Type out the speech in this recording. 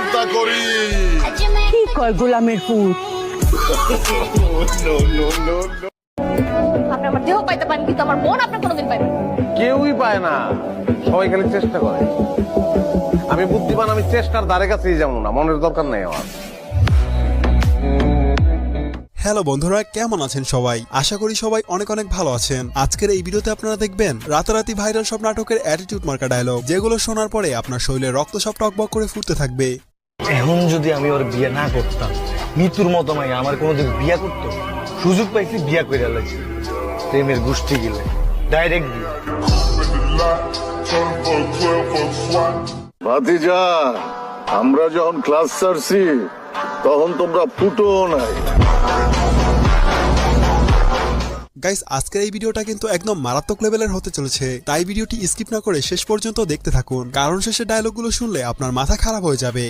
চিন্তা করি। কি কয় গোলামের পুত? আপনি আমার দেহ পাইতে পারেন কিন্তু আমার মন আপনি কোনোদিন পাইবেন না। কেউই পায় না, সবাই খালি চেষ্টা করে। আমি বুদ্ধিমান, আমি চেষ্টার ধারে কাছেই যাবো না, মনের দরকার নেই আমার। হ্যালো বন্ধুরা, কেমন আছেন সবাই? আশা করি সবাই অনেক অনেক ভালো আছেন। আজকের এই ভিডিওতে আপনারা দেখবেন রাতারাতি ভাইরাল সব নাটকের অ্যাটিটিউড মার্কা ডায়লগ, যেগুলো শোনার পরে আপনার শরীরে রক্ত সব টকবক করে ফুটতে থাকবে। এখন যদি আমি ওর বিয়ে না করতাম, মৃত্যুর মতো মাই আমার কোনোদিন বিয়ে করতো, সুযোগ পাইছি বিয়ে করে লাগছে, প্রেমের গোষ্ঠী গেলে ডাইরেক্ট বিয়ে। ভাতিজা, আমরা যখন ক্লাস ছাড়ছি তখন তোমরা ফুটো নাই। গাইস, আজকের এই ভিডিওটা কিন্তু একদম মারাত্মক লেভেলের হতে চলেছে, তাই ভিডিওটি স্কিপ না করে শেষ পর্যন্ত দেখতে থাকুন, কারণ শেষে ডায়লগগুলো শুনলে আপনার মাথা খারাপ হয়ে যাবে।